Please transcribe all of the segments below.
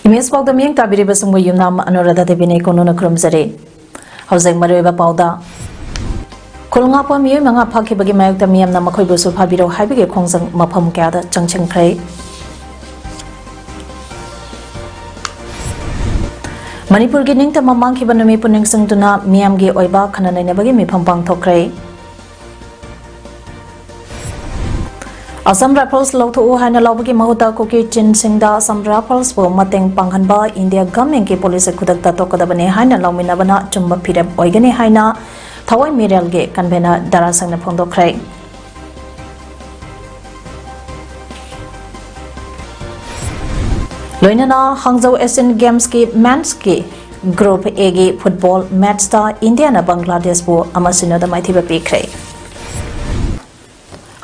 Imes PAODAM yang tabiri basungmu yumnam Anuradha Devine kono na krumzare. Hauseng marweba PAODA. Kulunga pa miyoy mga phaki bagi mayok miyam na makoy busu phabiro haibige khongjang mafam kyada changchang khrai. Manipur gi ningta mamang ki banami puning sangtuna miyam gi oiba khananai na bagi mifam pang thokrai. Assam Rifles lautu uhana laubagi mahuta koki chin singda Assam Rifles bo mateng panghanba India government ki police kudak ta tokadabane haina lauminabana chumba phirab oigani haina thawai miral ge kanbena darasang na phongdokrai. Loinana Hangzhou Asian Games ki men's ki group A gi football match ta India na Bangladesh bo amasino da maithiba pikrai.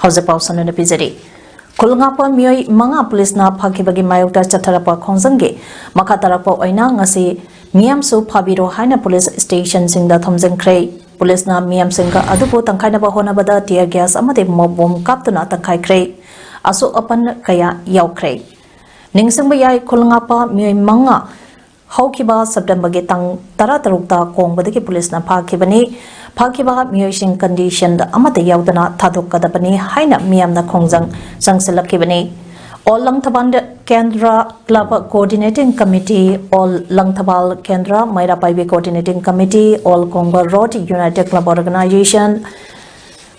Hausa Pausano na Pizari. Kulungapa miyoy mga pulis na pagkibagi mayok da chatarapa khongjangge makatarapa oina ngasi miyam su phabiro haina police station singda thomjang khrei. Pulis na miyam singga adupo tangkai na bahona bada tear gas amade mob bomb kaptuna tangkai khrei. Aso apan kaya yaw khrei. Ningsang bayay kulungapa miyoy mga hawkiba September tang taratarukta kong badagi pulis na pagkibani Phakiba miyosing condition da amate yaudana thadokadabani haina miyam na khongjang sangsilakibani. All Langthabal Kendra Club Coordinating Committee, All Langthabal Kendra Maira Paibi Coordinating Committee, All Kongba Road United Club Organization,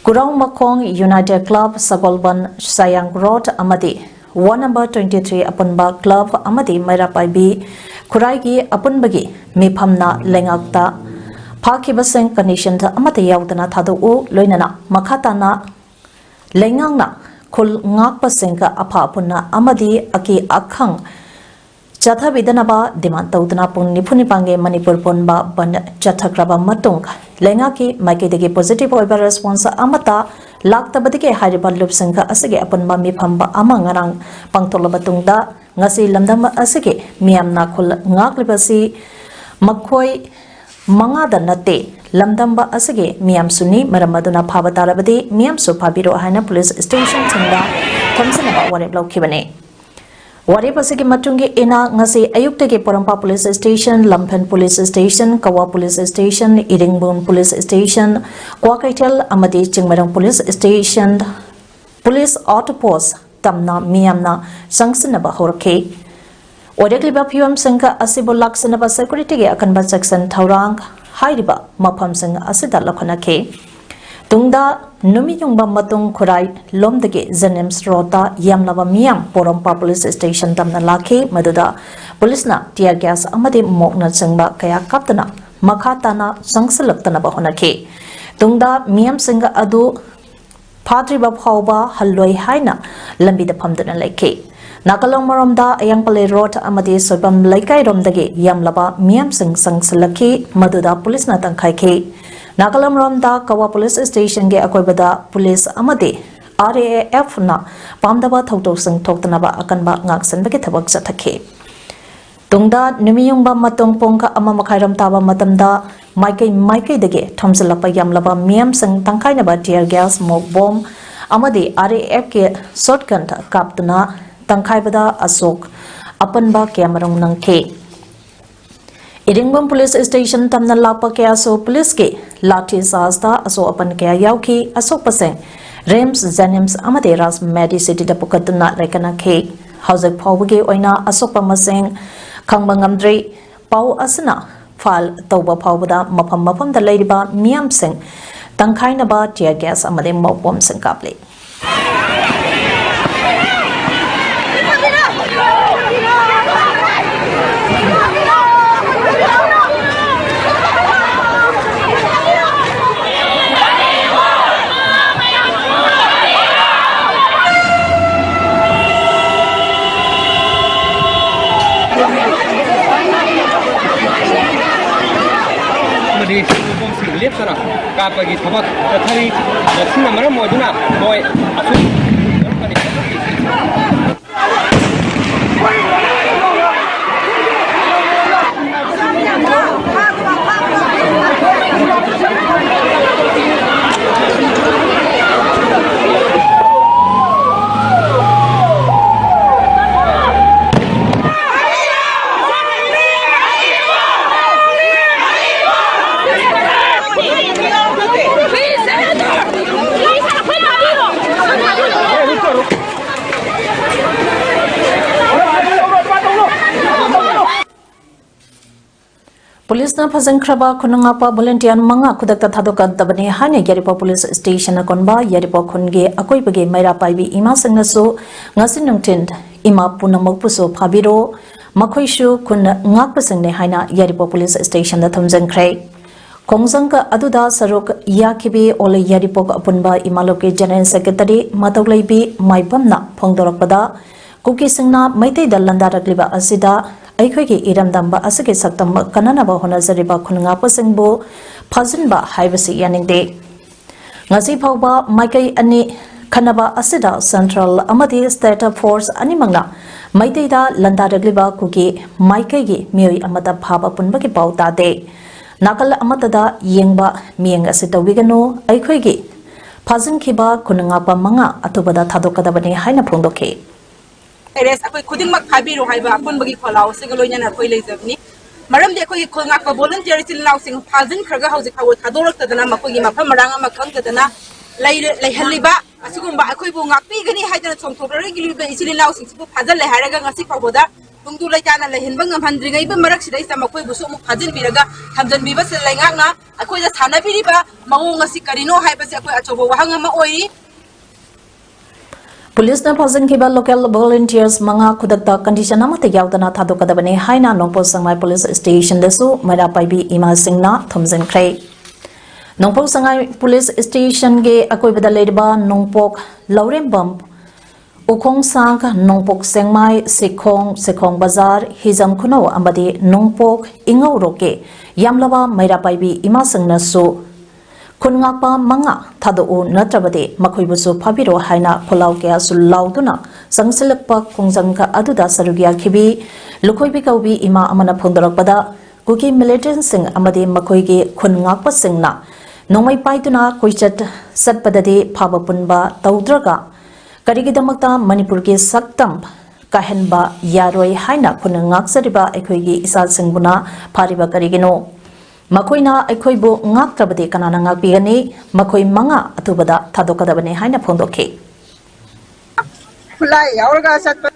Kurang Makong United Club, Sagolban Sayang Road Amadi, 1 number 23 Apunba Club Amadi Maira Paibi, Kuraigi Apunbagi, Mipamna Lengakta, Pakibaseng condition ta amate yaudana thadu u loinana makhatana lengangna kul ngakpasengka aphapunna amadi aki akhang chatha bidanaba demand taudana pun nipuni pange Manipur ponba ban chathakraba matung lengaki maikidegi positive oiba response amata laktabadike hariba lupsengka asige apunba mifamba amangarang pangtolabatungda ngasi lamdam asige miyamna kul ngaklibasi makhoi Mangada nate lamdamba asage miyam suni maramaduna phabatarabadi miyam su phabiro haina police station thinda thamsanaba warep laukibane warep asage matungi ina ngasi ayuktege porampa police station lampen police station kawa police station iringbon police station kwakaitel amadi chingmarang police station police outpost tamna miyamna sangsanaba horke Odekliba Pium Senka Asibo Laksanaba Security Akanba Section Taurang Haidiba Mapam Sing Asida Lakonake Tungda Numiyungba Matung Kurai Lomdege Zenems Rota Yamlava Miam Porompa Police Station Tamna Laki Maduda Polisna Tear Gas Amadi Mokna Singba Kaya Kaptana Makatana Sangsalaktanaba Honake Tungda Miam Singa Adu Padriba Pauba Haloi Haina Lambida Pamdana Lake Nakalong Maromda Ayang Pale Road Amadi Sobam Laikai Romdagi Yamlaba Miyam Sing Sangsalaki Maduda Police na tangkai ke Nakalong Maromda Kawa Police Station ge akoibada Police Amadi RAF na Pamdaba Thautok Sing Toktanaba Akanba Ngaksan bagi thabak sathake Tungda Numiyungba Matong Pongka Ama Makhairam Taba Matamda Maikai dage Thomsalapa Yamlaba Miyam Sing tangkai na ba tear gas smoke bomb Amadi RAF ke shotgun kaptuna Tangkaibada Asok Apanba Kamarong Nangke Iringbam Police Station Tamna Lapa Kaya So Police Ke Lati Sasta Aso Apan Kaya Yauki Asok Paseng Rems Zanims Amaderas Medi City Dapukatuna Rekana Ke Hausek Pauge Oina Asok Pamaseng Kangbangamdre Pau Asana Fal Tauba Paubada Mapam the Ladyba Miam Sing Tangkainaba Tear Gas Amade Mopom Sengkaple police सुबुंसिंग लेप्तना कापगी थबक तथारि दक्षिण मरम मोदुना मोय असु police ना फजंख्रबा खुनंगापा volunteer manga khudakta thadoka dabani hane yaripo police station na konba yaripo khunge akoibage maira paibi ima sangna so ngasin nungtin ima punamok puso phabiro makhoishu kun ngak pasangne haina yaripo police station da thumjangkhrai kongjangka aduda sarok yakibi ole yaripo apunba imaloke general secretary matawlaibi maibamna phongdorakpada kuki singna maitai da landarakliba asida ꯑꯩꯈꯣꯏꯒꯤ ꯏꯔꯝꯗꯝꯕ ꯑꯁꯤꯒꯤ ꯁꯛꯇꯝ ꯀꯟꯅꯅꯕ ꯍꯣꯠꯅꯖꯔꯤꯕ ꯈꯨꯟꯉꯥꯛꯄꯁꯤꯡꯕꯨ ꯐꯥꯖꯤꯟꯕ ꯍꯥꯏꯕꯁꯤ ꯌꯥꯅꯤꯡꯗꯦ ꯉꯁꯤ ꯐꯥꯎꯕ ꯃꯥꯏꯀꯩ ꯑꯅꯤ ꯈꯟꯅꯕ ꯑꯁꯤꯗ ꯁꯦꯟꯇ꯭ꯔꯦꯜ ꯑꯃꯗꯤ ꯁ꯭ꯇꯦꯠ ꯐꯣꯔꯁ ꯑꯅꯤꯃꯛꯅ ꯃꯩꯇꯩꯗ ꯂꯟꯗꯥꯔꯛꯂꯤꯕ ꯀꯨꯀꯤ ꯃꯥꯏꯀꯩꯒꯤ ꯃꯤꯑꯣꯏ ꯑꯃꯗ ꯐꯥꯕ ꯄꯨꯟꯕꯒꯤ ꯄꯥꯎ ꯇꯥꯗꯦ ꯅꯥꯀꯜ ꯑꯃꯠꯇꯗ ꯌꯦꯡꯕ ꯃꯤꯠꯌꯦꯡ ꯑꯁꯤ ꯇꯧꯕꯤꯒꯅꯨ ꯑꯩꯈꯣꯏꯒꯤ ꯐꯥꯖꯤꯟꯈꯤꯕ ꯈꯨꯟꯉꯥꯛꯄ ꯃꯉꯥ ꯑꯊꯨꯕꯗ ꯊꯥꯗꯣꯛꯀꯗꯕꯅꯤ ꯍꯥꯏꯅ ꯐꯣꯡꯗꯣꯛꯈꯤ Eres aku khudingmak phabiru haiba apun bagi kholau sing loina khoi leijabni maram de khoi khulngak pa volunteer chilau sing phajin khraga hauji khawo thadorak tadana makoi mafam marang ama khang tadana lai haliba asugumba akhoi bu ngakpi gani haidana chongthokra gili ba ichilau sing bu phajal le haraga ngasi phaboda tungdu lai tana le hinba ngamhandri ngai ba marak sidai sa makoi bu so mu phajin biraga thamjan biba se lai ngakna akhoi da thana biriba maung ngasi karino haiba se akhoi achobo wahang ama oi Police na phajinkiba local volunteers manga khudakta condition amata yaudana thadokadabani haina nongpo sangai police station desu mara paibi ima singna thumjinkhrai nongpo sangai police station ge akoibada leiba nongpok laurembam ukhong sang nongpok sengmai sekhong bazar hijam khuno amadi nongpok ingau roke yamlawa mara paibi ima singna su khungakpa manga thadou natrabade makhoibusu phabiro haina kholau kya sulauduna sangsilakpa khongjangka aduda sarugya khibi lukhoibi kaubi ima amana phondorakpada kuki militant sing amade makhoigi khungakpa singna nongmai paiduna koichat satpadade phaba punba taudraga karigidamakta manipur ke saktam kahenba yaroi haina khungak sariba ekhoigi isal singbuna phariba karigino Makoina aikoibu ngak trabade kanana ngak bigani makoi manga atubada thadokadabane haina phondokhe Fulai yaurga satpa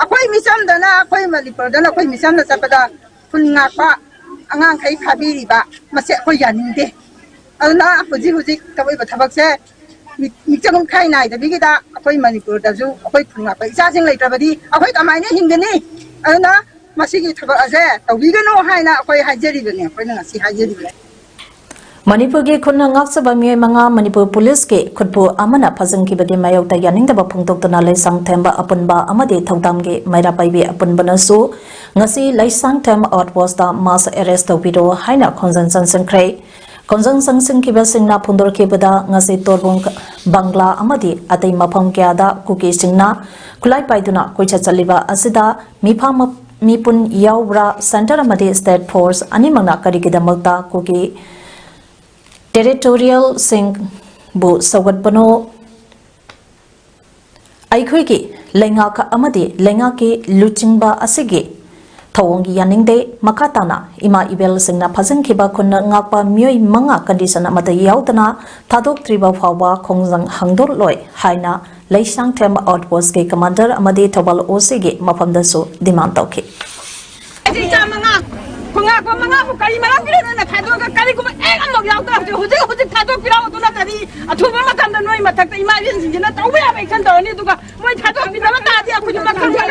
akoi misam dana akoi malipur dana akoi misam na sapada kun ngakpa angang khai phabiri ba mase akoi yaninde aduna huji tawai ba thabak se michangum khai nai da bigida akoi manipur da ju akoi kun ngakpa isa sing lai trabadi akoi kamaina hingani aduna masigi thaba ase tawigano haina akoi hajeri bane akoi na si hajeri bane Manipur ge khunna ngaksaba mi manga Manipur police ke khutpu amana phajangki bage mayokta yaningdaba phongtoktana laisang themba apunba amade thaudam ge maira paibe apunbana su ngasi laisang them outpost da mass arrest tawbiro haina khonjan sansangkhrai khonjan sangsangki ba singna phondorke bada ngasi torbong bangla amadi atai mapham kya da kuki singna khulai paiduna koicha chaliba asida mifam mipun yaubra center amadi state force animangna karigidamakta kuki territorial sing bu sawatbano aikhoigi lengaka amadi lengaki luchingba asigi thawongi yaningde makatana ima ibel singna phajangkiba khunna ngakpa myoi manga condition amata yaudana thadok triba phawba khongjang hangdor loi haina laisang them outpost ke commander amadi thawal oc ge mafamda su demand tawki Pengapa mengapa kali malam kira nak thado ka kali kuma ang log yaw ta hujik thado piraw tu na tadi athu ba matan da noi matak ta imagine sin na tawbe abai kan da ni duka moi thado pidala ta dia ku juma kan ka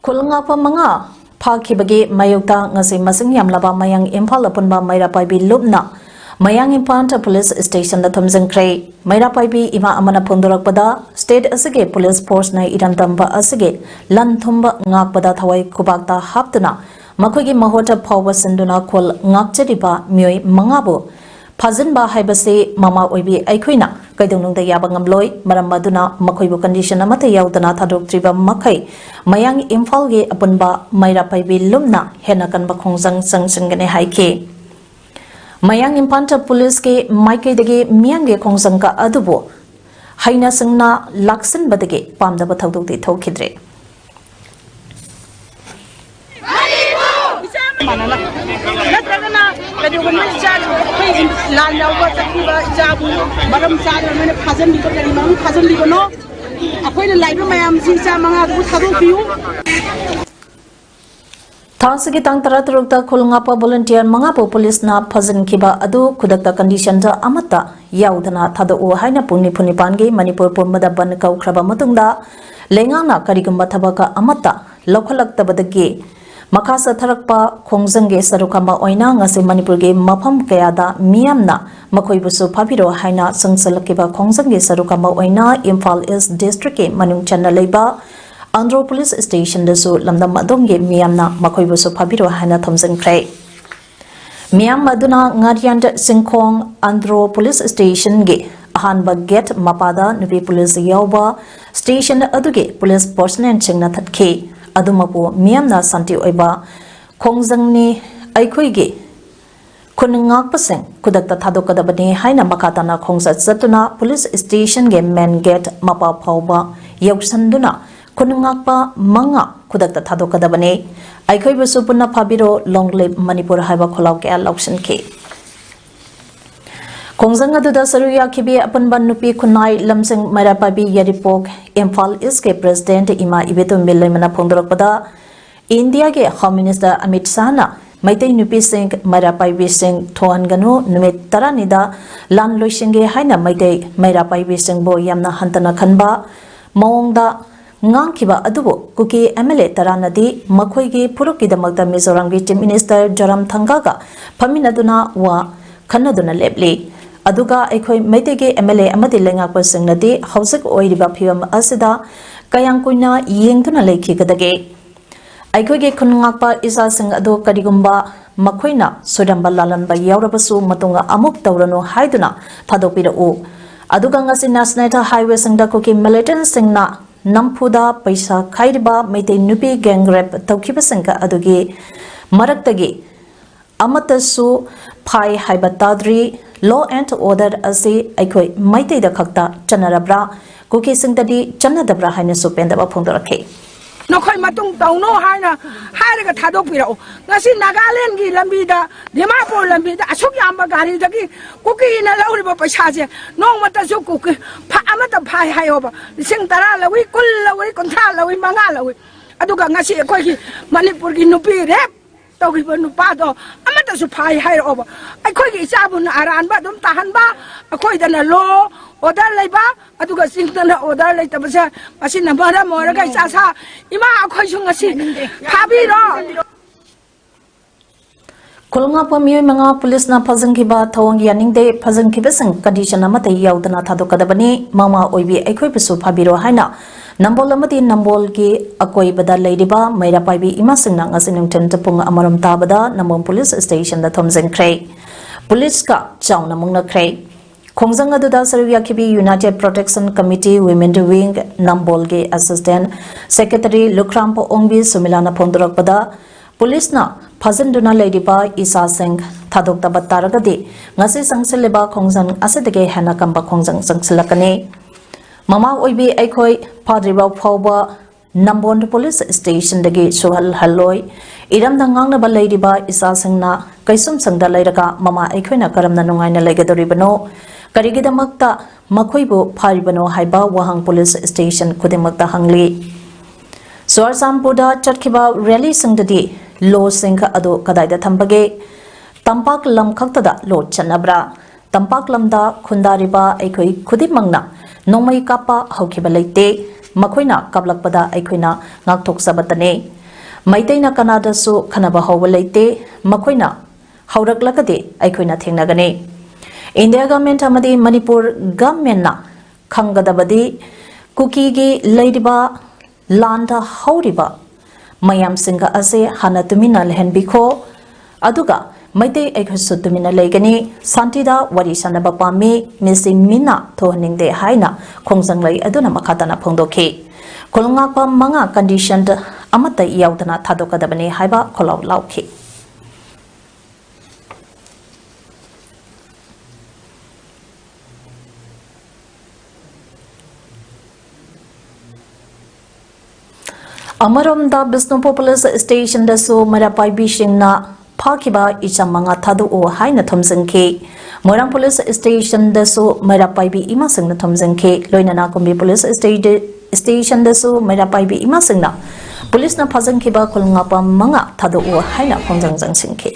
Kulngapa manga phakibage mayokta ngasi masing yamlaba mayang imphal apunba maira paibi lubna Mayang Impanta Police Station da thomjangkhrei Mairapaibi ima amana phondorakpada state asige police force na iram tamba asige lan thumba ngakpada thawai kubakta haptuna makhogi mahota phawba sinduna khol ngakchariba myoi mangabu phajinba haibase mama oibi aikhoina kaidonungda yaba ngamloi maram maduna makhoibu condition amata yaudana thadoktriba makhai mayang imphal ge apunba Mairapaibi lumna hena kanba khongjang sangsingane haike Mayang Impanta Police ke Maike dege Miang ge Kongsangka adubo Haina Singna Laksin badege Pamda Batau de Tokidre. Tansigi tang taraturukta khulngapa volunteer mangapo police na phajin kiba adu khudakta condition da amata yaudana thado o haina pungni phunipangi Manipur purmada ban kaukraba matungda lengana karigumba thabaka amata lokhalaktabadagi makasa tharakpa khongjangge sarukama oina ngase Manipur ge mafam kayada miyamna makhoibusu phabiro haina sangsalkiba khongjangge sarukama oina Imphal East District ke manung channa leiba Andhra Police Station dasu lamdam adongge miyamna makhoibusu phabiro hana thomjangkhrei miyam maduna ngarian singkhong Andhra Police Station ge ahanba gate mapada nupi police yawba station aduge police personnel chingna thatkhe adumapu miyamna santi oiba khongjangni aikhoige khunngak paseng kudakta thadokadabani haina makatana khongsa chatuna police station ge main gate mapa phawba yawsanduna Kunungakpa manga kudakta thadokadabane aikhoibusu punna phabiro long live Manipur haiba kholau ke alauction ke Khongjang aduda saruya khibi apanban nupi khunai lamsing Mairapaibi yaripok Imphal East ke president ima ibeto millaimana phongdorakpada India ke Home Minister Amit Shah na Maitai nupi sing Mairapaibi sing thoanganu numit taranida lan loisingge haina Maitai Mairapaibi sing bo yamna hantana khanba mawongda Ngangkiba adubo kuki MLA taranadi makhoigi purukkidamakta Mizoram gi Chief Minister Joram Thangaga phaminaduna wa khanaduna lepli aduga aikhoi maitege MLA amadi lengakpa singnadi hausik oiriba phiyam asida kayang kuina yengduna leikhigadage aikhoige khungakpa isa sing adu karigumba makhoina sodamba lalanba yawrabasu matunga amuk tawranu haiduna thadopirau aduga ngasi national highway singda kuki militant singna Nampuda paisa khairiba maitei nupi gang rape tawkhiba sangka adugi maraktagi amatasu phai haiba tadri law and order asi aikhoi maitei da khakta chanarabra kuki singdadi chanadabra haina supendaba phongdorakhe Nokhoi matung tauno haina hairaga thadokpirao ngasi Nagaland gi lambida Dimapur lambida asuk yamba gari dagi kuki na lauriba paisa je nongmata su kuki pha amata phai hayoba sing tara lawi kul lawi kontra lawi manga lawi aduga ngasi khoi gi Manipur gi nupi rep tawgi nupa do amata su phai hayoba ai khoi gi sabun aran ba dum tahan ba khoi dana lo order laiba aduga singtana order laitabasa masina mara moraga sasa ima akhoi sungasi phabiro Kolongapa miyoi manga police na phajangkiba thawang yaningde phajangkiba sang condition amata yaudana thadokadabani mama oibi aikhoi bisu phabiro haina nambol amati nambol ki akoi bada leiriba Mairapaibi ima singna ngasinung tentapung amaram tabada nambol police station da thomjangkhrei police ka chawna mungna khrei Khongjang aduda saruya khibi United Protection Committee Women Wing Nambolge Assistant Secretary Lukrampo Ongbi Sumilana Phondorakpada Police na phajanduna leiriba Isa Singh thadokta bataragadi ngasi sangseleba khongjang asedege hana kamba khongjang sangsilakani Mama oibi aikhoi phadriba phawba Nambon Police Station dagi suhal haloi iram dangang na leiriba Isa Singh na kaisum sangda leiraga mama aikhoina karamna nungaina legadoribano Karigidamakta makhoibu pharibano haiba wahang police station kudimakta hangli Swarsampuda chatkiba rally singdadi lo singha adu kadaida thambage tampak lam khaktada lo chanabra tampak lamda khundariba aikoi khudimangna nongmai kapa haukiba leite makhoina kablakpada aikhoina ngakthok sabatane maiteina kanada su khanaba hawba leite makhoina hawraklakade aikhoina thengnagane India government amadi Manipur government na khangadabadi kuki leidiba landa hauriba mayam singa ase hana tumina lehenbikho aduga maite ekhusu tumina legani santida wari sanaba pami misi mina thohningde haina khongjang lai aduna makhatana phongdokhi kolngakpa manga condition amata yaudana thadokadabani haiba kholaw laukhi Amaromda Bisnupur Police Station dasu marapai bishingna phakiba ichamanga thadu o haina thomjangke Morang Police Station dasu marapai bi ima singna thomjangke loinana kombi Police Station dasu marapai bi ima singna police na phajangke ba khulngapa manga thadu o haina khonjangjang singke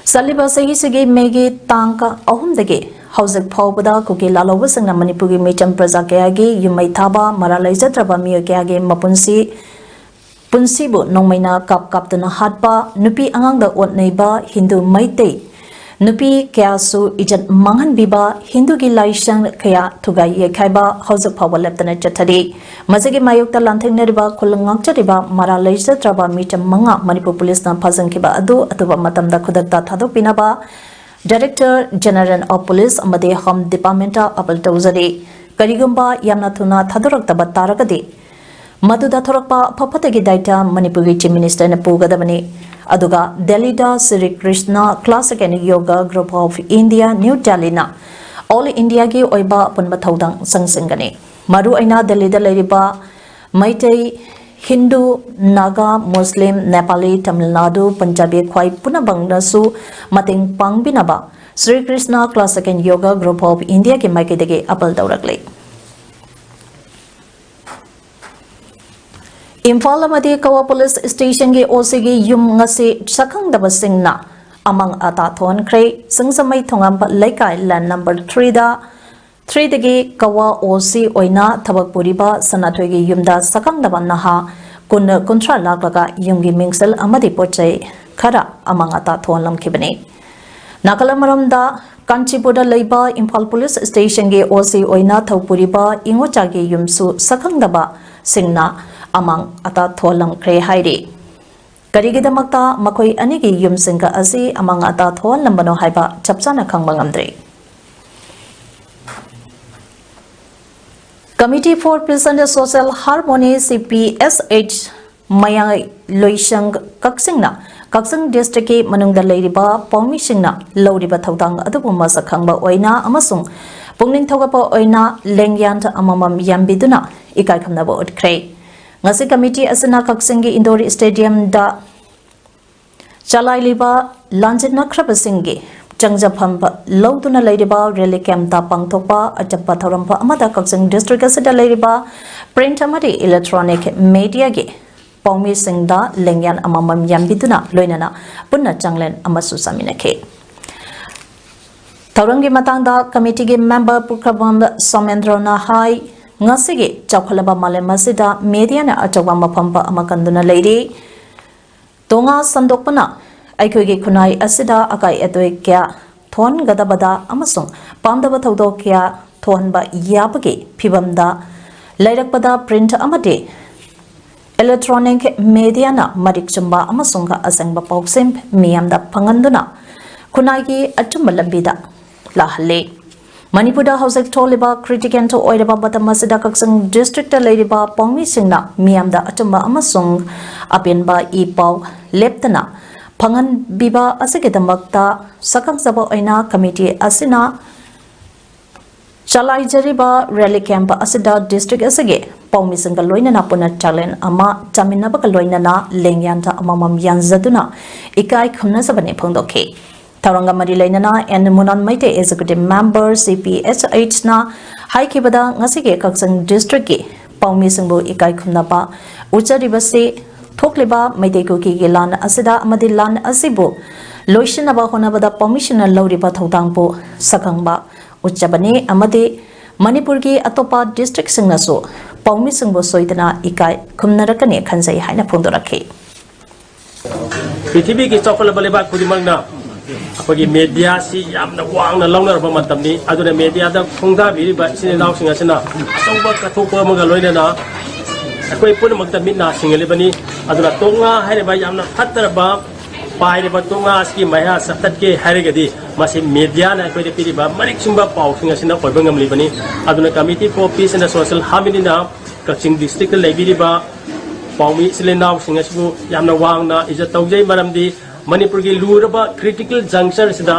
Saliba segi megi tangka ahumdagi hausak phawbada kuki lalawasangna Manipuri micham praja kayagi yumai thaba maralai jatraba miyo kayagi punsibu nongmaina kaptuna hatpa nupi angangda otneiba Hindu maitei nupi kayasu ijat manghan biba Hindu gi laishang kaya thugai yekhaiba hausak phawba leptana chathari mazagi mayokta lanthengnariba khulngakchariba maralai jatraba micham manga Manipur police na phajangkiba adu atuba matamda khudakta thadopinaba Director General of Police amadi Home Department apal tawjari karigumba yamna thuna thadoraktaba taragadi maduda thorakpa phaphatagi daita Manipuri Chief Minister na pugadabani aduga Delhi da Sri Krishna Classic and Yoga Group of India New Delhi na All India gi oiba punba thodang sangsingani maru aina Delhi da leiriba Maitai Hindu, Naga, Muslim, Nepali, Tamil Nadu, Punjabi, Khwai, Punabang su mating pangbinaba Sri Krishna Classic and Yoga Group of India ki maikidagi apal tawrakle. Imphal amadi Kawa Police Station gi OC gi yum ngasi sakhangdaba singna amang ata thon khrei singsamai thongam laikai land number 3 da 3 dagi Kawa OC oina thabak puriba sanathoigi yumda sakangdaba naha kuntra laklaga yumgi mingsel amadi pochai khara amangata thonlam khibani nakalamaramda Kanchipurda leiba Imphal Police Station ge OC oina thawpuriba ingocha ge yumsu sakangdaba singna amang ata tholam khre hairi karigidamakta makoi anigi yumsinga asi amang ata tholam bano haiba chapchana khangbangamdre Committee for Peace and Social Harmony CPSH Mayang Loishang Kaksingna Kaksing District Manungda Ladiba Pomishingna Lodiba Tawdang Adubuma Sakangba Oina Amasung Pungning Togapa Oina Lengyant Amamam Yambiduna Ikaikamnaba Udkray Ngasi Committee Asana Kaksingi Indoor Stadium da Chalai Liba Lanjina Krabasingi Changjapamba Loduna Ladiba Rally Camp da Pangtopa Ajapa Taurampa Amada Kaksing District Asida Ladiba Print Amadi Electronic Media Gi Pongmi Singda Lengyan Amamam Yambiduna Loinana Punna Changlen Amasu Saminake Taurangi Matanda Committee Gi Member Pukrabam Somendrona Hai Ngasigi Chaukalaba Malemasida Media na Achawama Pampa Amakanduna Lady Tonga Sandopana Aikogi Kunai Asida Akai Etoi Kya Thon Gadabada Amasung Pamdaba Taudo Kya Thonba Yabagi Pibamda Lairakpada Print Amade Electronic Media na Marik Chumba Amasunga Asangba Pausim Miamda Panganduna Kunagi Achumalambida Lahale Manipurda Hausak Toliba Critican to Oidaba Batamasida Kaksang District Ladiba Pongmi Singna Miamda Achumba Amasung Apinba Ipau Leptana Pangan Biba Asikidamakta Sakang Sabo Oina Committee Asina Chalai Jariba Rally Camp Asida District Asage Pongmi Singa Loina Napuna Chalen Ama Chaminabaka Loina na Lengyanta Amamam Yanzaduna Ikai Kumna Sabane Pondoke Tauranga Marilaina and Munan Maite Executive Member CPSH na Haikibada Ngasige Kaksang District Pongmi Singbo Ikai Kumnaba Ucharibasi Thokliba Maitekuki Gilan Asida Amadilan Asibu Loishanaba Honabada Permission Loriba Thodangbo Sakangba Uchabani Amadi Manipurgi Atopa District Singnaso ꯄꯥꯎꯃꯤꯁꯤꯡꯕꯨ ꯁꯣꯏꯗꯅ ꯏꯀꯥꯏ ꯈꯨꯝꯅꯔꯛꯀꯅꯤ ꯈꯟꯖꯩ ꯍꯥꯏꯅ ꯐꯣꯡꯗꯣꯔꯛꯈꯤ ꯄ꯭ꯔꯤꯊꯤꯕꯤꯒꯤ ꯆꯥꯎꯈꯠꯂꯕ ꯂꯩꯕꯥꯛ ꯈꯨꯗꯤꯡꯃꯛꯅ ꯑꯩꯈꯣꯏꯒꯤ ꯃꯦꯗꯤꯌꯥꯁꯤ ꯌꯥꯝꯅ ꯋꯥꯡꯅ ꯂꯧꯅꯔꯕ ꯃꯇꯝꯅꯤ ꯑꯗꯨꯅ ꯃꯦꯗꯤꯌꯥꯗ ꯈꯣꯡꯗꯥꯕꯤꯔꯤꯕ ꯏꯆꯤꯜ ꯏꯅꯥꯎꯁꯤꯡ ꯑꯁꯤꯅ ꯑꯆꯧꯕ ꯀꯠꯊꯣꯛꯄ ꯑꯃꯒ ꯂꯣꯏꯅꯅ ꯑꯩꯈꯣꯏ ꯄꯨꯝꯅꯃꯛꯇ ꯃꯤꯠ ꯅꯥ ꯁꯤꯡꯍꯜꯂꯤꯕꯅꯤ ꯑꯗꯨꯅ ꯇꯣꯉꯥ ꯍꯥꯏꯔꯤꯕ ꯌꯥꯝꯅ ꯐꯠꯇꯔꯕ ꯄꯥꯏꯔꯤꯕ ꯇꯣꯉꯥ ꯑꯁꯤꯒꯤ ꯃꯌꯥ ꯆꯠꯊꯠꯀꯦ ꯍꯥꯏꯔꯒꯗꯤ ꯃꯁꯤ ꯃꯦꯗꯤꯌꯥꯅ ꯑꯩꯈꯣꯏꯗ ꯄꯤꯔꯤꯕ ꯃꯔꯤꯛ ꯆꯨꯝꯕ ꯄꯥꯎꯁꯤꯡ ꯑꯁꯤꯅ ꯑꯣꯏꯕ ꯉꯝꯂꯤꯕꯅꯤ ꯑꯗꯨꯅ committee for peace and social ꯍꯥꯔꯃꯣꯅꯤꯅ ꯀꯛꯆꯤꯡ ꯗꯤꯁꯇ꯭ꯔꯤꯛꯇ ꯂꯩꯕꯤꯔꯤꯕ ꯄꯥꯎꯃꯤ ꯏꯆꯤꯜ ꯏꯅꯥꯎꯁꯤꯡ ꯑꯁꯤꯕꯨ ꯌꯥꯝꯅ ꯋꯥꯡꯅ ꯏꯖꯠ ꯇꯧꯖꯩ ꯃꯔꯝꯗꯤ ꯃꯅꯤꯄꯨꯔꯒꯤ ꯂꯨꯔꯕ ꯀ꯭ꯔꯤꯇꯤꯀꯦꯜ ꯖꯪꯛꯆꯔꯁꯤꯗ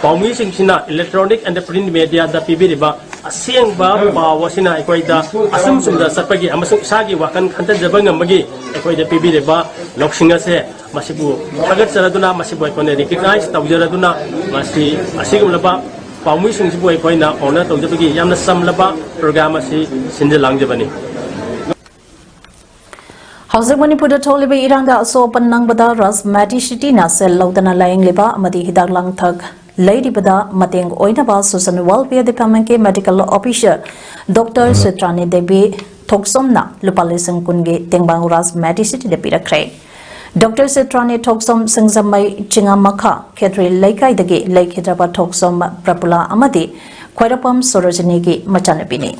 ꯄꯥꯎꯃꯤꯁꯤꯡꯁꯤꯅ ꯏꯂꯦꯛꯇ꯭ꯔꯣꯅꯤꯛ ꯑꯦꯟड ꯄ꯭ꯔꯤꯟꯠ ꯃꯦꯗꯤꯌꯥꯗ ꯄꯤꯕꯤꯔꯤꯕ ꯑꯁꯦꯡꯕ ꯄꯥꯎ ꯑꯁꯤꯅ ꯑꯩꯈꯣꯏꯗ ꯑꯁꯨꯝ ꯆꯨꯝꯅ ꯆꯠꯄꯒꯤ ꯑꯃꯁꯨꯡ ꯏꯁꯥꯒꯤ ꯋꯥꯈꯜ ꯈꯟꯊꯖꯕ ꯉꯝꯕꯒꯤ ꯑꯩꯈꯣꯏꯗ ꯄꯤꯕꯤꯔꯤꯕ ꯂꯧꯁꯤꯡ ꯑꯁꯦ ꯃꯁꯤꯕꯨ ꯊꯥꯒꯠꯆꯔꯗꯨꯅ ꯃꯁꯤꯕꯨ ꯑꯩꯈꯣꯏꯅ ꯔꯤꯀഗ്ꯅꯥꯏꯖ ꯇꯧꯖꯔꯗꯨꯅ ꯃꯁꯤ ꯑꯁꯤꯒꯨꯝꯂꯕ ꯄꯥꯎꯃꯤꯁꯤꯡꯁꯤꯕꯨ ꯑꯩꯈꯣꯏꯅ ꯑꯣꯅꯔ ꯇꯧꯖꯕꯒꯤ ꯌꯥꯝꯅ ꯆꯝꯂꯕ ꯄ꯭ꯔꯣꯒ꯭ꯔꯥꯝ ꯑꯁꯤ ꯁꯤꯟꯖ-ꯂꯥꯡꯖꯕꯅꯤ ꯍꯧꯖꯤꯛ ꯃꯅꯤꯄꯨꯔꯗ ꯊꯣꯛꯂꯤꯕ ꯏꯔꯥꯡꯗ ꯑꯁꯣꯛꯄꯟ ꯅꯪꯕꯗ ꯔꯥꯖ ꯃꯦꯗꯤꯁꯤꯇꯤꯅ ꯁꯦꯜ ꯂꯧꯗꯅ ꯂꯥꯌꯦꯡꯂꯤꯕ ꯑꯃꯗꯤ ꯍꯤꯗꯥꯛ ꯂꯥꯡꯊꯛ ꯂꯩꯔꯤꯕꯗ ꯃꯇꯦꯡ ꯑꯣꯏꯅꯕ ꯁꯣꯁꯤꯌꯦꯜ ꯋꯦꯜꯐꯤꯌꯔ ꯗꯤꯄꯥꯔꯠꯃꯦꯟꯠꯀꯤ medical officer doctor Sitrani Devi ꯊꯣꯛꯁꯣꯝꯅ ꯂꯨꯄꯥ 10,000 ꯇꯦꯡꯕꯥꯡ ꯔꯥꯖ ꯃꯦꯗꯤꯁꯤꯇꯤꯗ ꯄꯤꯔꯛꯈ꯭ꯔꯦ ꯗꯣꯛꯇꯔ ꯁꯤꯇ꯭ꯔꯥꯅꯤ ꯊꯣꯛꯁꯣꯝ ꯁꯤꯡꯖꯃꯩ ꯆꯤꯡꯉꯥꯃꯈꯥ ꯈꯦꯇ꯭ꯔꯤ ꯂꯩꯀꯥꯏꯗꯒꯤ ꯂꯩꯈꯤꯗ꯭ꯔꯕ ꯊꯣꯛꯁꯣꯝ ꯄ꯭ꯔꯄꯨꯂꯥ ꯑꯃꯗꯤ ꯈ꯭ꯋꯥꯏꯔꯥꯛꯄꯝ ꯁꯣꯔꯣꯖꯤꯅꯤꯒꯤ ꯃꯆꯥꯅꯨꯄꯤꯅꯤ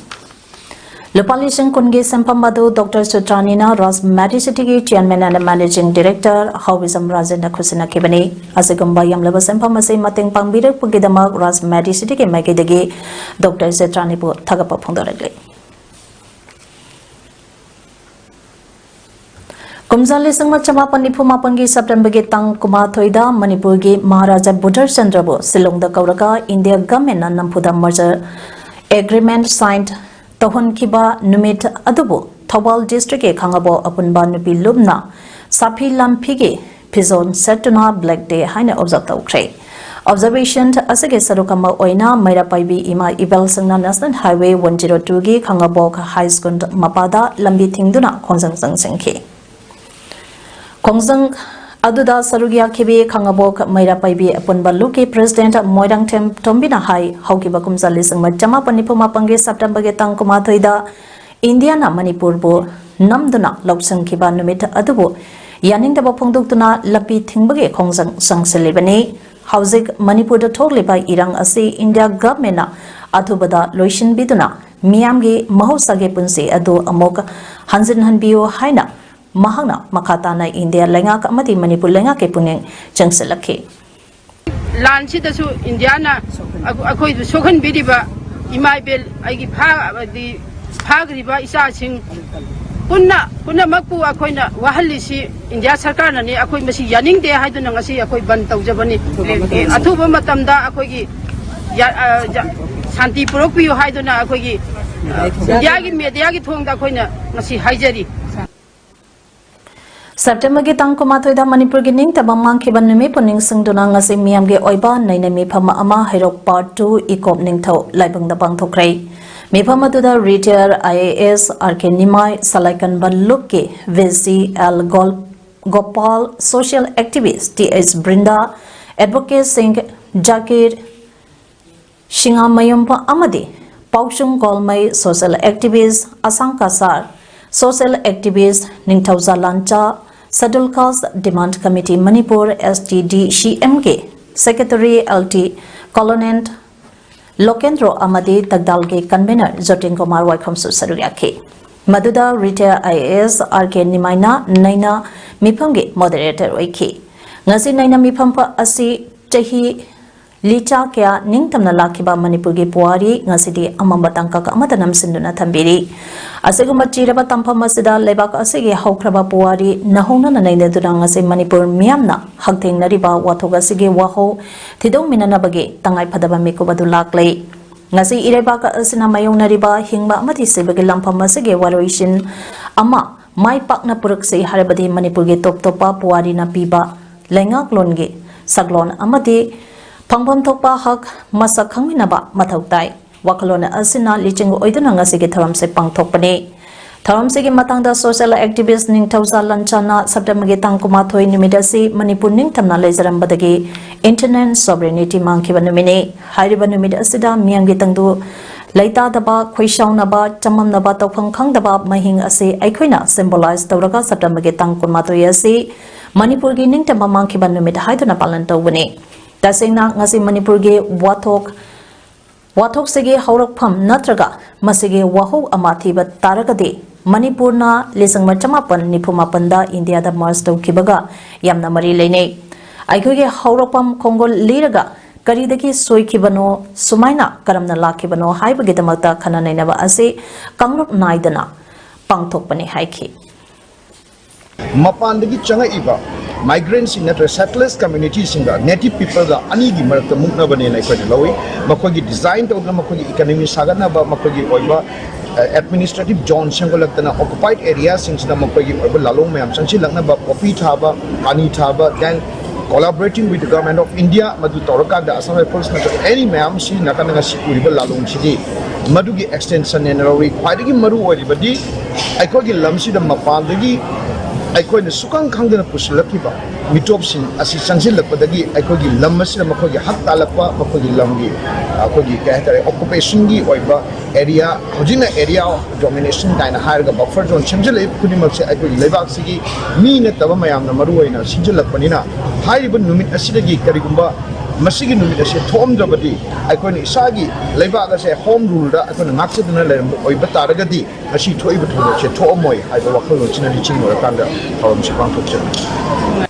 ꯂꯨꯄꯥ 10,000 ꯁꯦꯟꯐꯝ ꯑꯗꯨ ꯗꯣꯛꯇꯔ ꯁꯨꯇ꯭ꯔꯥꯅꯤꯅ ꯔꯥꯖ ꯃꯦꯗꯤꯁꯤꯇꯤꯒꯤ ꯆꯦꯌꯔꯃꯦꯟ ꯑꯦꯟड ꯃꯦꯅꯦꯖꯤꯡ ꯗꯤꯔꯦꯛꯇꯔ ꯍꯥꯎꯕꯤꯖꯝ ꯔꯥꯖꯦꯟꯗ ꯈꯨꯠꯁꯤꯟꯅꯈꯤꯕꯅꯤ ꯑꯁꯤꯒꯨꯝꯕ ꯌꯥꯝꯂꯕ ꯁꯦꯟꯐꯝ ꯑꯁꯤ ꯃꯇꯦꯡ ꯄꯥꯡꯕꯤꯔꯛꯄꯒꯤꯗꯃꯛ ꯔꯥꯖ ꯃꯦꯗꯤꯁꯤꯇꯤꯒꯤ ꯃꯥꯏꯀꯩꯗꯒꯤ ꯗꯣꯛꯇꯔ ꯁꯨꯇ꯭ꯔꯥꯅꯤꯕꯨ ꯊꯥꯒꯠꯄ ꯐꯣꯡꯗꯣꯛꯂꯤ ꯀꯨꯝꯖꯥ 1994ꯒꯤ ꯁꯦꯞꯇꯦꯝꯕꯔꯒꯤ ꯇꯥꯡ 19ꯗ ꯃꯅꯤꯄꯨꯔꯒꯤ ꯃꯍꯥꯔꯥꯖꯥ ꯕꯨꯙꯔ ꯆꯟꯗ꯭ꯔꯕꯨ ꯁꯤꯂꯣꯡꯗ ꯀꯧꯔꯒ ꯏꯟꯗꯤꯌꯥ ꯒꯚꯔꯟꯃꯦꯟꯠꯅ ꯅꯝꯐꯨꯗ ꯃꯔꯖꯔ ꯑꯦꯒ꯭ꯔꯤꯃꯦꯟꯠ ꯁꯥꯏꯟ ꯇꯧꯍꯟꯈꯤꯕ ꯅꯨꯃꯤꯠ ꯑꯗꯨꯕꯨ ꯊꯧꯕꯥꯜ ꯗꯤꯁꯇ꯭ꯔꯤꯛꯀꯤ ꯈꯥꯡꯉꯕꯣꯛ ꯑꯄꯨꯟꯕ ꯅꯨꯄꯤ ꯂꯨꯞꯅ ꯁꯥꯐꯤ ꯂꯥꯝꯐꯤꯒꯤ ꯐꯤꯖꯣꯜ ꯁꯦꯠꯇꯨꯅ ꯕ꯭ꯂꯦꯛ ꯗꯦ ꯍꯥꯏꯅ ꯑꯣꯕꯖꯔꯕ ꯇꯧꯈ꯭ꯔꯦ ꯑꯣꯕꯖꯔꯕꯦꯁꯟ ꯑꯁꯤꯒꯤ ꯁꯔꯨꯛ ꯑꯃ ꯑꯣꯏꯅ ꯃꯩꯔꯥꯄꯥꯏꯕꯤ ꯏꯃꯥ ꯏꯕꯦꯜꯁꯤꯡꯅ ꯅꯦꯁꯅꯦꯜ ꯍꯥꯏꯋꯦ 102ꯒꯤ ꯈꯥꯡꯉꯕꯣꯛ ꯍꯥꯏ ꯁ꯭ꯀꯨꯜ ꯃꯄꯥꯗ ꯂꯝꯕꯤ ꯊꯤꯡꯗꯨꯅ ꯈꯣꯡꯖꯪ ꯆꯪꯁꯤꯟꯈꯤ ꯈꯣꯡꯖꯪ ꯑꯗꯨꯗ ꯁꯔꯨꯛ ꯌꯥꯈꯤꯕꯤ ꯈꯥꯡꯉꯕꯣꯛ ꯃꯩꯔꯥꯄꯥꯏꯕꯤ ꯑꯄꯨꯟꯕ ꯂꯨꯞꯀꯤ ꯄ꯭ꯔꯦꯁꯤꯗꯦꯟꯠ ꯃꯣꯏꯔꯥꯡꯊꯦꯝ ꯇꯣꯝꯕꯤꯅ ꯍꯥꯏ ꯍꯧꯈꯤꯕ ꯀꯨꯝꯖꯥ 1994ꯒꯤ ꯁꯦꯞꯇꯦꯝꯕꯔꯒꯤ ꯇꯥꯡ 19ꯗ ꯏꯟꯗꯤꯌꯥꯅ ꯃꯅꯤꯄꯨꯔꯕꯨ ꯅꯝꯗꯨꯅ ꯂꯧꯁꯤꯟꯈꯤꯕ ꯅꯨꯃꯤꯠ ꯑꯗꯨꯕꯨ ꯌꯥꯅꯤꯡꯗꯕ ꯐꯣꯡꯗꯣꯛꯇꯨꯅ ꯂꯝꯕꯤ ꯊꯤꯡꯕꯒꯤ ꯈꯣꯡꯖꯪ ꯆꯪꯁꯤꯜꯂꯤꯕꯅꯤ ꯍꯧꯖꯤꯛ ꯃꯅꯤꯄꯨꯔꯗ ꯊꯣꯛꯂꯤꯕ ꯏꯔꯥꯡ ꯑꯁꯤ ꯏꯟꯗꯤꯌꯥ ꯒꯚꯔꯟꯃꯦꯟꯠꯅ ꯑꯊꯨꯕꯗ ꯂꯣꯏꯁꯤꯟꯕꯤꯗꯨꯅ ꯃꯤꯌꯥꯝꯒꯤ ꯃꯍꯧꯁꯥꯒꯤ ꯄꯨꯟꯁꯤ ꯑꯗꯨ ꯑꯃꯨꯛ ꯍꯟꯖꯤꯟꯍꯟꯕꯤꯌꯨ ꯍꯥꯏꯅ ꯃꯍꯥꯛꯅ ꯃꯈꯥ ꯇꯥꯅ ꯏꯟꯗꯤꯌꯥ ꯂꯩꯉꯥꯛ ꯑꯃꯗꯤ ꯃꯅꯤꯄꯨꯔ ꯂꯩꯉꯥꯛꯀꯤ ꯄꯨꯛꯅꯤꯡ ꯆꯪꯁꯤꯜꯂꯛꯈꯤ ꯂꯥꯟꯁꯤꯗꯁꯨ ꯏꯟꯗꯤꯌꯥꯅ ꯑꯩꯈꯣꯏꯕꯨ ꯁꯣꯛꯍꯟꯕꯤꯔꯤꯕ ꯏꯃꯥ ꯏꯕꯦꯜ ꯑꯩꯒꯤ ꯐꯥꯈ꯭ꯔꯤꯕ ꯏꯆꯥꯁꯤꯡ ꯄꯨꯟꯅꯃꯛꯄꯨ ꯑꯩꯈꯣꯏꯅ ꯋꯥꯍꯜꯂꯤꯁꯤ ꯏꯟꯗꯤꯌꯥ ꯁꯔꯀꯥꯔꯅꯅꯤ ꯑꯩꯈꯣꯏ ꯃꯁꯤ ꯌꯥꯅꯤꯡꯗꯦ ꯍꯥꯏꯗꯨꯅ ꯉꯁꯤ ꯑꯩꯈꯣꯏ ꯕꯟ ꯇꯧꯖꯕꯅꯤ ꯑꯊꯨꯕ ꯃꯇꯝꯗ ꯑꯩꯈꯣꯏꯒꯤ ꯁꯥꯟꯇꯤ ꯄꯨꯔꯛꯄꯤꯌꯨ ꯍꯥꯏꯗꯨꯅ ꯑꯩꯈꯣꯏꯒꯤ ꯏꯟꯗꯤꯌꯥꯒꯤ ꯃꯦꯗꯤꯌꯥꯒꯤ ꯊꯣꯡꯗ ꯑꯩꯈꯣꯏꯅ ꯉꯁꯤ ꯍꯥꯏꯖꯔꯤ ꯁꯦꯞꯇꯦꯝꯕꯔꯒꯤ ꯇꯥꯡ 19ꯗ ꯃꯅꯤꯄꯨꯔꯒꯤ ꯅꯤꯡꯇꯝꯕ ꯃꯥꯡꯈꯤꯕ ꯅꯨꯃꯤꯠꯄꯨ ꯅꯤꯡꯁꯤꯡꯗꯨꯅ ꯉꯁꯤ ꯃꯤꯌꯥꯝꯒꯤ ꯑꯣꯏꯕ ꯅꯩꯅ ꯃꯤꯐꯝ ꯑꯃ ꯍꯩꯔꯣꯛ ꯄꯥꯔꯠ 2 ꯏꯀꯣꯞ ꯅꯤꯡꯊꯧ ꯂꯥꯏꯕꯨꯡꯗ ꯄꯥꯡꯊꯣꯛꯈ꯭ꯔꯦ ꯃꯤꯐꯝ ꯑꯗꯨꯗ ꯔꯤꯇꯥꯌꯔ IAS RK ꯅꯤꯃꯥꯏ ꯁꯂꯥꯏꯀꯟꯕ ꯂꯨꯞꯀꯤ VCL Gopal social activist TH Brinda advocate ꯁꯤꯡ ꯖꯥꯀꯤꯔ ꯁꯤꯡꯉꯥꯃꯌꯨꯝ ꯑꯃꯗꯤ ꯄꯥꯎꯆꯨꯡ ꯒꯣꯜꯃꯩ ꯁꯣꯁꯤꯌꯦꯜ ꯑꯦꯛꯇꯤꯚꯤꯁꯠ ꯑꯁꯥꯡ ꯀꯁꯥꯔ ꯁꯣꯁꯤꯌꯦꯜ ꯑꯦꯛꯇꯤꯚꯤꯁꯠ ꯅꯤꯡꯊꯧꯖꯥ ꯂꯥꯟꯆꯥ scheduled caste demand committee Manipur STD-CMꯒꯤ ꯁꯦꯀ꯭ꯔꯦꯇꯔꯤ LT ꯀꯣꯂꯣꯅꯦꯟꯠ ꯂꯣꯀꯦꯟꯗ꯭ꯔꯣ ꯑꯃꯗꯤ ꯇꯒꯗꯥꯜꯒꯤ ꯀꯟꯚꯦꯅꯔ ꯖꯣꯇꯤꯟ ꯀꯨꯃꯥꯔ ꯋꯥꯏꯈꯣꯝꯁꯨ ꯁꯔꯨꯛ ꯌꯥꯈꯤ ꯃꯗꯨꯗ ꯔꯤꯇꯥꯌꯔ IAS RK ꯅꯤꯃꯥꯏꯅ ꯅꯩꯅ ꯃꯤꯐꯝꯒꯤ ꯃꯣꯗꯦꯔꯦꯇꯔ ꯑꯣꯏꯈꯤ ꯉꯁꯤ ꯅꯩꯅ ꯃꯤꯐꯝ ꯑꯁꯤ ꯆꯍꯤ ꯂꯤꯆꯥ ꯀꯌꯥ ꯅꯤꯡꯇꯝꯅ ꯂꯥꯛꯈꯤꯕ ꯃꯅꯤꯄꯨꯔꯒꯤ ꯄꯨꯋꯥꯔꯤ ꯉꯁꯤꯗꯤ ꯑꯃꯝꯕ ꯇꯥꯡꯀꯛ ꯑꯃꯗ ꯅꯝꯁꯤꯟꯗꯨꯅ ꯊꯝꯕꯤꯔꯤ ꯑꯁꯤꯒꯨꯝꯕ ꯆꯤꯔꯕ ꯇꯝꯐꯝ ꯑꯁꯤꯗ ꯂꯩꯕꯥꯛ ꯑꯁꯤꯒꯤ ꯍꯧꯈ꯭ꯔꯕ ꯄꯨꯋꯥꯔꯤ ꯅꯍꯧꯅꯅ ꯅꯩꯅꯗꯨꯅ ꯉꯁꯤ ꯃꯅꯤꯄꯨꯔ ꯃꯤꯌꯥꯝꯅ ꯍꯛꯊꯦꯡꯅꯔꯤꯕ ꯋꯥꯊꯣꯛ ꯑꯁꯤꯒꯤ ꯋꯥꯍꯧ ꯊꯤꯗꯣꯛꯃꯤꯟꯅꯅꯕꯒꯤ ꯇꯉꯥꯏꯐꯗꯕ ꯃꯤꯀꯨꯞ ꯑꯗꯨ ꯂꯥꯛꯂꯤ ngasi irebaka asina mayongnariba hingba amati sebagi lampham asige waroisin ama mai pakna purukse harabadi manipurgi top topa puari na piba lengak longi saglon amati phangpham thokpa hak masak khangminaba mathautai wakalona asina lichingu oiduna ngasi gi tharamse pangthokpani tharamse gi matangda social activist ningthausa lanchana September tang kumathoi nimidasi manipur ningthamna lejarambadagi internet sovereignty mangkhiba numine hariba numid asida miyamgi tangdu Laitadaba khoisaunaba chamamnaba tawpham khangdaba mahing ase aikhoina symbolize tawraga September ge tang 23 ase Manipur gi ningtamba mangkhiba numit haiduna palan tawbani tasengna ngasi Manipur ge wathok sege haurakpham natraga masige wahou amathiba taragade Manipurna lesangma chamapan niphumapan da India da mars tawkhibaga yamna mari leinei aikhoge haurakpam khongol liraga Karidaki soikibano sumaina karamna lakibano haibagidamata khananainaba ase kamrup naidana pangthokpani haiki Mapandagi changa iba migrants in the settlers communities in the native people the ani gi marakta mukna bane na ikoi lawi makogi design to makogi economy sagana ba makogi oiba administrative zone sangolaktana occupied areas since the makogi oiba lalong mayam sangsi lakna ba coffee thaba ani thaba then collaborating with the government of India madu toraka da Assam Rifles na any mayam si nakana si uriba lalong sidi madu gi extension and rawi khwaidagi maru oiba di aikogi lamsi da mapandagi aikoina sukang khangdana puslakiba mitopsing asi sangsilakpadagi aikogi lammasina makogi hak talakpa makogi lamgi akogi kaitare occupation gi oiba area hojina area domination kaina harga buffer zone chimjale kunimakse aikogi leibak sigi mi na taba mayamna maruwaina sinjilakpanina haiba numit asidagi karigumba masigi numit ase thomjabadi aikoina isagi leibak ase home rule da aikoina ngakseduna leram oiba taragadi asi thoiba thoche thomoi haiba wakhalo chinani chingora kanda hawam sipang thokchen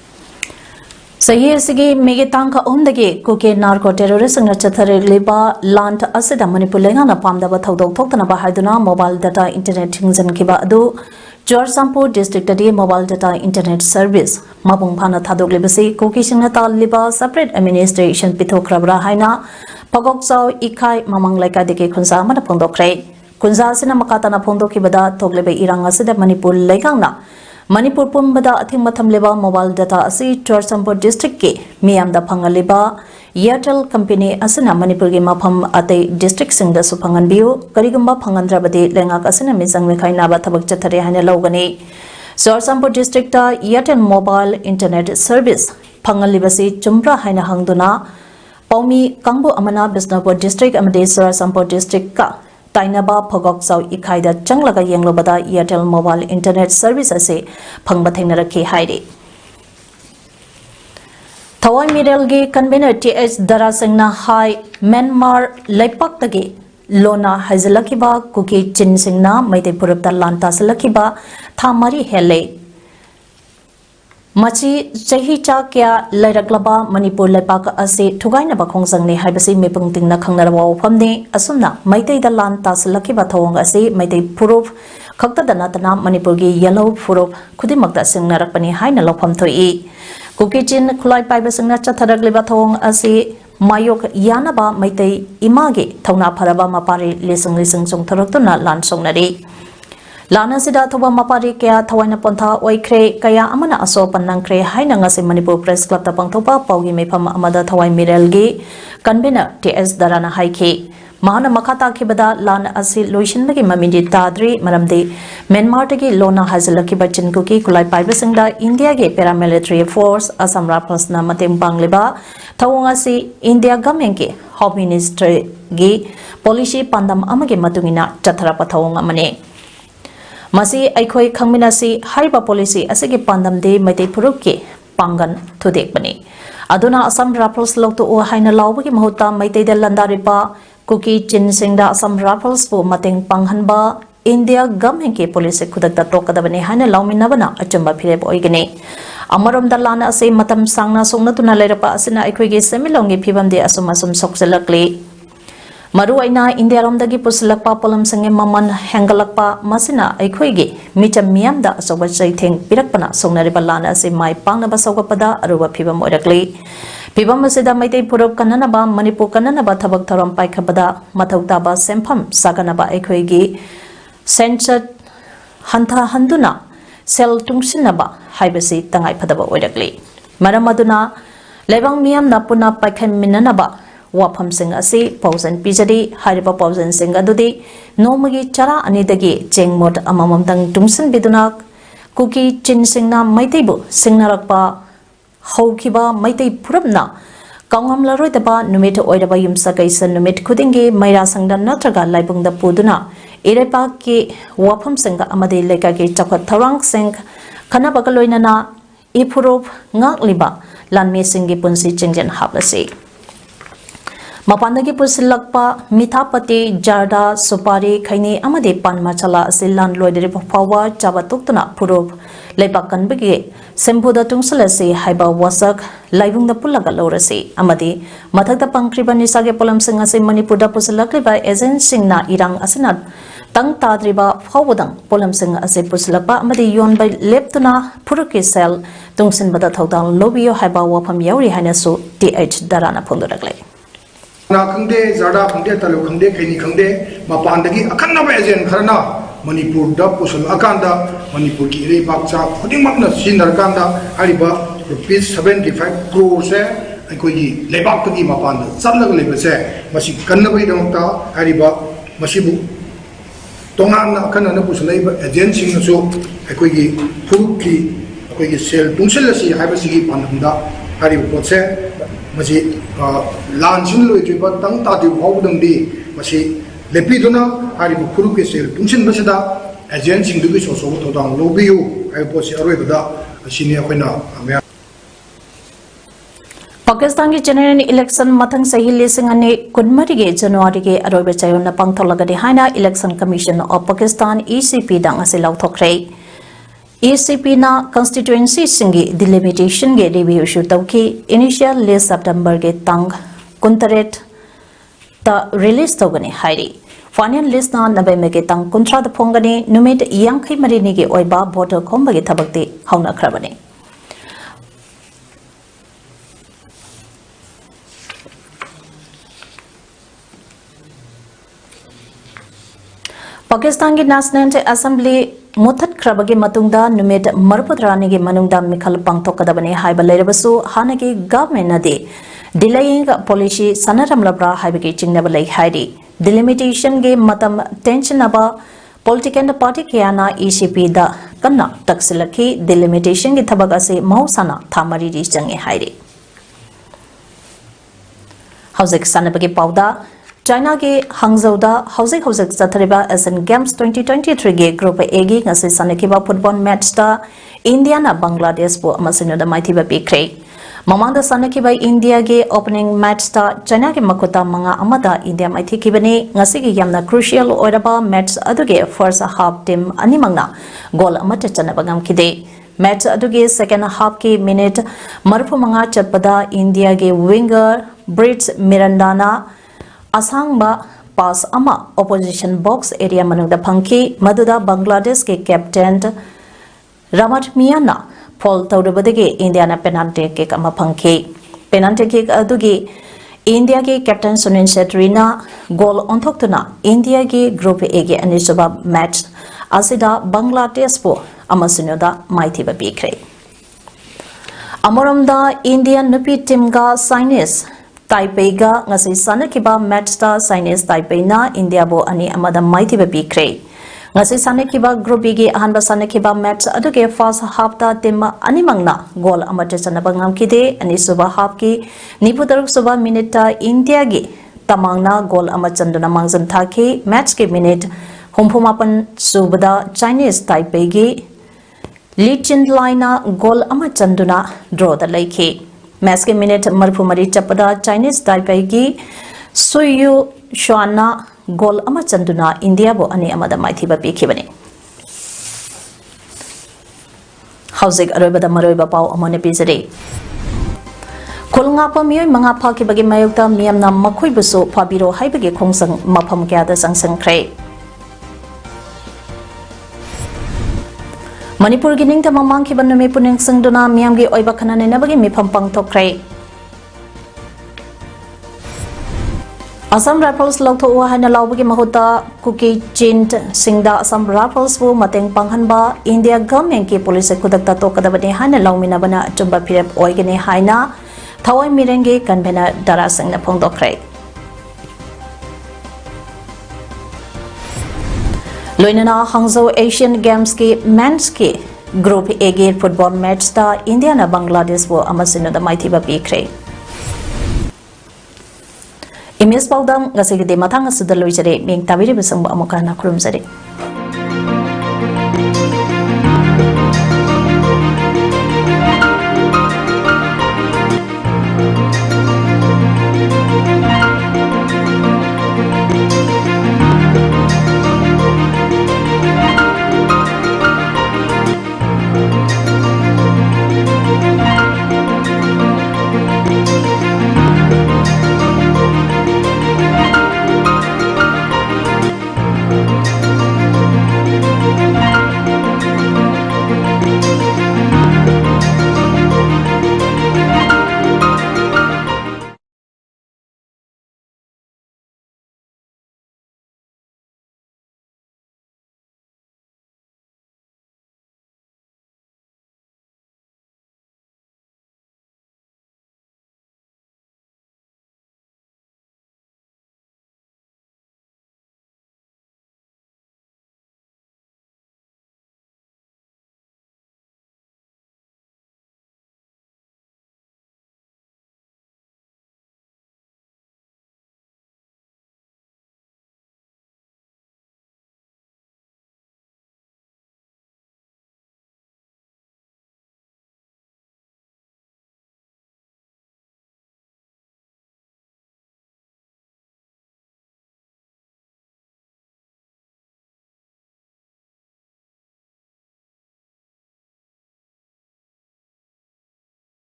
Sayesigi Megitanka Umdagi Kuki Narco Terrorist and Chatharigliba Land Asida Manipulenga Pamdaba Todok Toktanaba Haiduna Mobile Data Internet Things and Kiba Adu Jorsampo District Adi Mobile Data Internet Service Mabung Pana Tadok Libasi Kuki Shinata Liba Separate Administration Pito Krabra Haina Pagoksao Ikai Mamang Leka Diki Kunsa Madapondokre Kunsa Sina Makatana Pondo Kibada Toglebe Irang Asida Manipur Legangna Manipur Pumbada Athing Matham Leba Mobile Data Asi Jorsampo District Ki Miam da Pangaliba Airtel Company Asina Manipur Gi Mapham Ate District Singda Supangan Biu Karigumba Pangandrabadi Lengak Asina Misang Mekai Naba Tabak Chatare Hana Logani Jorsampo District ta Airtel Mobile Internet Service Pangalibasi Chumbra Hana Hangduna Paumi Kangbu Amana Bisnapur District Amade Jorsampo District Ka Tainaba Pogoksaw Ikaida Changlaga Yanglobada Airtel Mobile Internet Service ase phangba thengnaraki hairi Thawai Mirelgi convener TH Darasengna Hai Myanmar Laipaktagi Lona Hazalakiba Kuki Chinsingna Maite Purupta Lanta Salakiba Thamari Hele Machi Chahicha Kya Lairaklaba Manipur Lepak Ase Tugaina Bakongsangni Haibasi Mepungtingna Kangnarawa Famni Asumna Maite the Lanta Salakiba Thong Ase Maite Purup Kakta Danatana Manipurgi Yellow Purup Kudimakta Singnarakpani Haina Lopam Thoi Kukichin Kulai Pibasingna Chatharagliba Thong Ase Mayok Yanaba Maite Imagi Thona Paraba Mapari Lisung Song Toroktuna Lan Songnari Lana Sida Thoba Mapari Kaya Tawaina Ponta Oikre Kaya Amana Aso Panangkre Haina Ngasi Manipur Press Club Tapangtopa Paugi Mepam Amada Thawai Mirelgi Convener TS Darana Haiki Mahana Makata Kibada Lan Asi Luishinlagi Mamindi Tadri Maramdi Myanmar Tagi Lona Hazalaki Bachinkuki Kulai Pibasingda India Ge Paramilitary Force Assam Rifles na Mating Bangliba Tawangasi India Government Ge Home Ministry Ge Policy Pandam Amagi Matungina Chatarapa Thawang Amane Masi Aikoi Kangminasi Hariba Policy Asigi Pandam de Maite Puruki Pangan Tudekbani Aduna Assam Rifles Lokto O Haina Lawbagi Mahuta Maite de Landaripa Kuki Chinsingda Assam Rifles Po Mating Panghanba India Government Ke Police Kudakta Tokadabani Haina Lauminabana Achumba Phireb Oigani Amarom Dalana Ase Matam Sangna Songnatuna Lerapa Asina Aikoigi Semilongi Pibam de Asum Sokselakli Maru Aina India Romdagi Pusilakpa Polam Sange Maman Hangalakpa Masina Aikoigi Micham Miamda Asoba Jaiting Pirakpana Songnariba Lana Ase Mai Pangnaba Sogapada Aruba Pibam Orakli Pibam Masida Maite Puruk Kananaba Manipur Kananaba Tabak Taram Paikabada Matautaba Sempam Saganaba Aikoigi Censored Hanta Handuna Sel Tungsinaba Haibasi Tangai Padaba Orakli Maramaduna Lebang Miam Napuna Paikan Minanaba Wapam Sing Asi Pausan Pijadi Hariba Pausan Sing Adudi Nomagi Chara Anidagi Jengmot Amamamtang Tungsan Bidunak Kuki Chin Singna Maitibu Singnarakpa Haukiba Maiti Purabna Kaungamlaroidaba numit oidaba yumsakaisa numit khudingi maira sangda natraga laibungda puduna irepa ki wafam singha amadi leka ki chakhat tharang singh khanaba kaloinana ipurop ngakliba lanmi singhi punsi chingjen haplasi Mapandagi pusilakpa mithapati jarda supari khaini amadi pan machala silan loidri phawa chabatukna purop leibakan bigi sembuda tungsalasi haiba wasak laibungda pulaga lorasi amadi mathakta pangkriba nisage polam singa se manipurda pusilakliba agent singna irang asinat tang tadriba phawudang polam singa ase pusilapa amadi yonbai leptuna puruki sel tungsin bada thodang lobiyo haiba wafam yauri hanasu th darana phondoraklai na khangde zada khangde talu khangde khaini khangde mapandagi akanna ba ejen kharna manipur da pusul akanda manipur ki re bakcha khudingmakna sinar kanda hariba rupees 75 crore se aikoi gi lebak gi mapanda challag lebe se masi kanna bai damta hariba masibu tongana akanna na pusulai ba ejen sing so aikoi gi phuruk ki aikoi gi sel tungsil si haiba sigi pandamda hariba potse masi lansin loi triba tang ta di hawdang di masi lepiduna hari bu khuru ke sel tungsin basada agent sing du so so thodang lobiu ai po si aroi da sini akoina amya Pakistan ki general election mathang sahi lesing ane kunmari ge January ge arobe chayona pangtholaga de haina election commission of Pakistan ECP dang ase lauthokre ECP na constituency singi delimitation ge review issue tawki initial list September ge tang kuntaret ta release togani hairi final list na November ge tang kuntra da phongani numit yangkhai marini ge oiba voter khomba ge thabakti hauna khrabani Pakistan ki National Assembly Muthat Krabagi Matungda Numit Marpudrani ki Manungda Mikhal Pangthokadabani Haiba Lerebasu Hanaki government nadi delaying policy Sanaram Labra Haibaki Chingnabali Haidi delimitation ge matam tension aba political party kiana ECP da kanna taksilaki delimitation ge thabaga se mausana thamari ri change haidi Hauzik sanabagi pauda China ke Hangzhou da Hauzik Chathariba Asian Games 2023 ge Group A gi ngasi sanakiba football match da India na Bangladesh bo amasino da maithiba pikre Mamang da sanakiba India ge opening match da China ke makuta manga amada India maithikibani ngasi ge yamna crucial oiraba match aduge first half team animangna goal amata chanaba ngamkide match aduge second half ki minute marfu manga chatpada India ge winger Brits Mirandana Asangba pass ama opposition box area manungda phangki maduda Bangladesh ke captain Ramat Miana fall tawdabadege India na penalty kick ama phangki penalty kick adugi India ke captain Sunil Shetty na goal onthoktuna India ke group A ge anisuba match asida Bangladesh po amasinoda maithiba bikre Amoramda Indian nupi team ga Chinese Taipei ga ngasi sanakiba match ta Chinese Taipei na India bo ani amada maithiba bikre ngasi sanakiba group B gi ahanba sanakiba match aduge first half ta team animangna goal amata chanaba ngamkide ani suba half ki nipudaruk suba minute ta India gi tamangna goal amachanduna mangjan thaki match ke minute humpumapan subada Chinese Taipei gi Lichin Lina goal amachanduna draw da laiki Match ke minute marphumari chapada Chinese Taipei gi Suyu Shwana goal amachanduna India bo ani amada maithiba pikhibani Hauzik aroibada maroiba pau amone pizari Kolnga pamiyoi manga phaki bagi mayokta miyamna makhoi busu phabiro haibagi khongsang mapham kya da sangsangkhre Manipur gi ningta mamang ki bannu me puning sangduna miyam gi oiba khana ne nabagi mifam pangthokre Assam Rifles lautho wa hana laubagi mahuta kuki chint singda Assam Rifles bu mateng panghanba India government ki police kudakta tokadabani hana laumina bana chumba phirep oigene haina thawai mirenge convener dara singna phongdokre Loinana Hangzhou Asian Games ki men's ki group A ge football match ta India na Bangladesh bo amasino da maithiba pikre Imis paudam ngasigi de matang asida loijare ming tabiri besang ba amukana khurumjare.